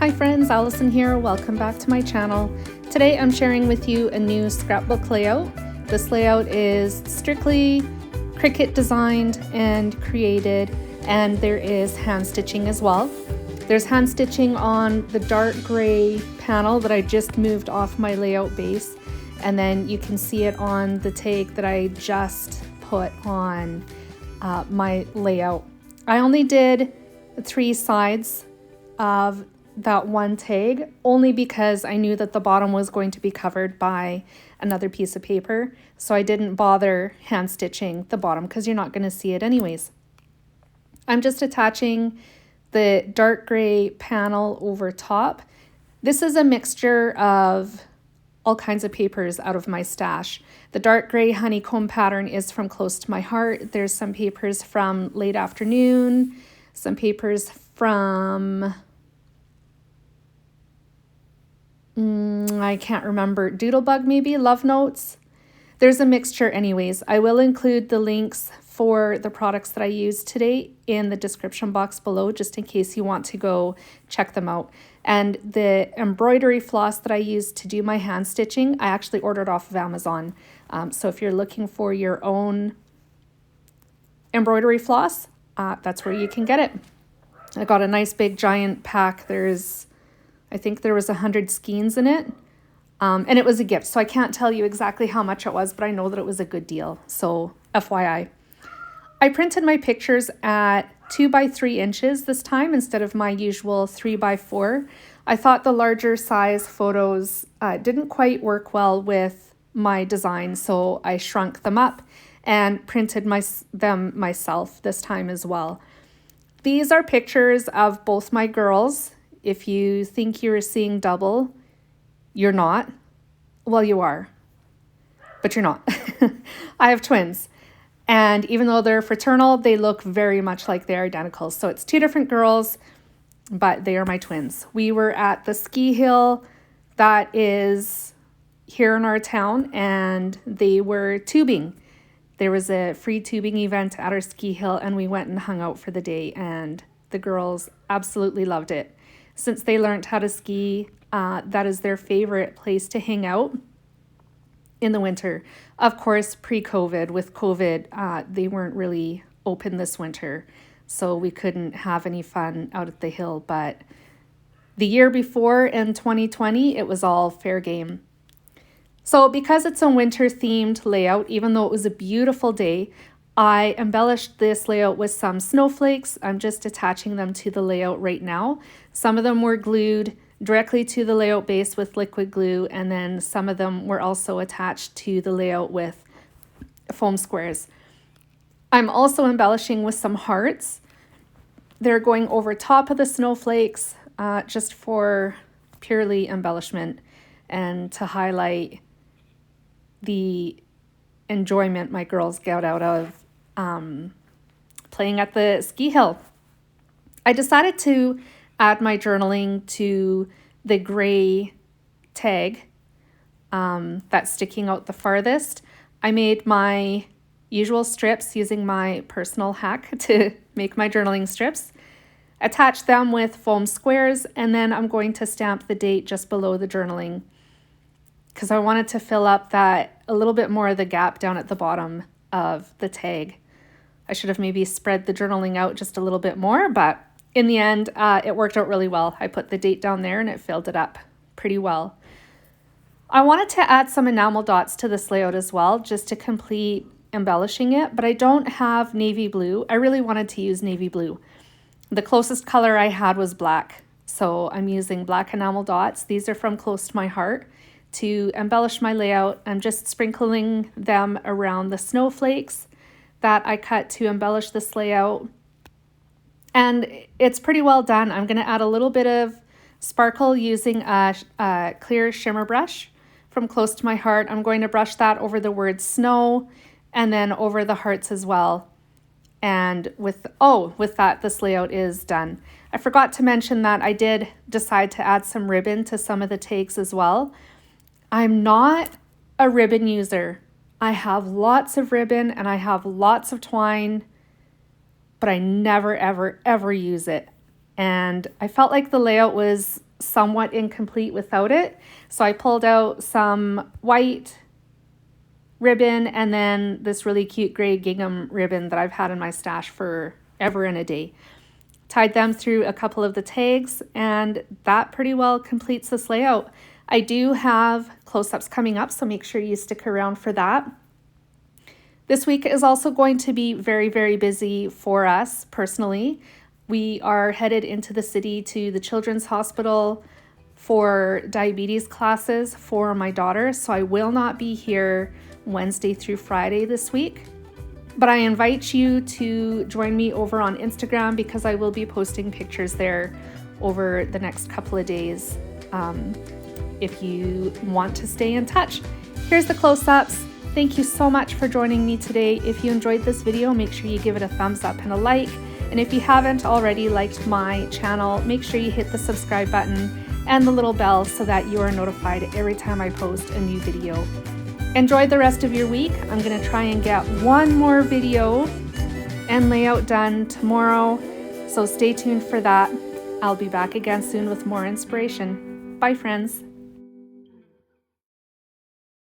Hi friends, Allison here. Welcome back to my channel. Today I'm sharing with you a new scrapbook layout. This layout is strictly Cricut designed and created, and there is hand stitching as well. There's hand stitching on the dark gray panel that I just moved off my layout base, and then you can see it on the tag that I just put on my layout. I only did 3 sides of that one tag only because I knew that the bottom was going to be covered by another piece of paper, so I didn't bother hand stitching the bottom because you're not going to see it anyways. I'm just attaching the dark gray panel over top. This is a mixture of all kinds of papers out of my stash. The dark gray honeycomb pattern is from Close to My Heart. There's some papers from Late Afternoon, some papers from I can't remember, Doodlebug maybe, Love Notes. There's a mixture anyways. I will include the links for the products that I used today in the description box below, just in case you want to go check them out. And the embroidery floss that I used to do my hand stitching, I actually ordered off of Amazon. So if you're looking for your own embroidery floss, that's where you can get it. I got a nice big giant pack. I think there was 100 skeins in it, and it was a gift, so I can't tell you exactly how much it was, but I know that it was a good deal, so FYI. I printed my pictures at 2 by 3 inches this time instead of my usual 3 by 4. I thought the larger size photos didn't quite work well with my design, so I shrunk them up and printed them myself this time as well. These are pictures of both my girls. If you think you're seeing double, you're not. Well, you are, but you're not. I have twins, and even though they're fraternal, they look very much like they're identical. So it's 2 different girls, but they are my twins. We were at the ski hill that is here in our town, and they were tubing. There was a free tubing event at our ski hill, and we went and hung out for the day, and the girls absolutely loved it. Since they learned how to ski, that is their favorite place to hang out in the winter. Of course, pre-COVID, with COVID, they weren't really open this winter, so we couldn't have any fun out at the hill. But the year before, in 2020, it was all fair game. So because it's a winter-themed layout, even though it was a beautiful day, I embellished this layout with some snowflakes. I'm just attaching them to the layout right now. Some of them were glued directly to the layout base with liquid glue, and then some of them were also attached to the layout with foam squares. I'm also embellishing with some hearts. They're going over top of the snowflakes just for purely embellishment and to highlight the enjoyment my girls get out of playing at the ski hill. I decided to add my journaling to the gray tag that's sticking out the farthest. I made my usual strips using my personal hack to make my journaling strips, attach them with foam squares, and then I'm going to stamp the date just below the journaling because I wanted to fill up that a little bit more of the gap down at the bottom of the tag. I should have maybe spread the journaling out just a little bit more, but in the end, it worked out really well. I put the date down there and it filled it up pretty well. I wanted to add some enamel dots to this layout as well, just to complete embellishing it, but I don't have navy blue. I really wanted to use navy blue. The closest color I had was black, so I'm using black enamel dots. These are from Close to My Heart. To embellish my layout, I'm just sprinkling them around the snowflakes that I cut to embellish this layout. And it's pretty well done. I'm going to add a little bit of sparkle using a clear shimmer brush from Close to My Heart. I'm going to brush that over the word snow and then over the hearts as well. And with that, this layout is done. I forgot to mention that I did decide to add some ribbon to some of the tags as well. I'm not a ribbon user. I have lots of ribbon and I have lots of twine, but I never, ever, ever use it. And I felt like the layout was somewhat incomplete without it. So I pulled out some white ribbon and then this really cute gray gingham ribbon that I've had in my stash for ever and a day. Tied them through a couple of the tags, and that pretty well completes this layout. I do have close-ups coming up, so make sure you stick around for that. This week is also going to be very, very busy for us personally. We are headed into the city to the Children's Hospital for diabetes classes for my daughter, so I will not be here Wednesday through Friday this week. But I invite you to join me over on Instagram because I will be posting pictures there over the next couple of days if you want to stay in touch. Here's the close-ups. Thank you so much for joining me today. If you enjoyed this video, make sure you give it a thumbs up and a like. And if you haven't already liked my channel, make sure you hit the subscribe button and the little bell so that you are notified every time I post a new video. Enjoy the rest of your week. I'm going to try and get one more video and layout done tomorrow, so stay tuned for that. I'll be back again soon with more inspiration. Bye, friends.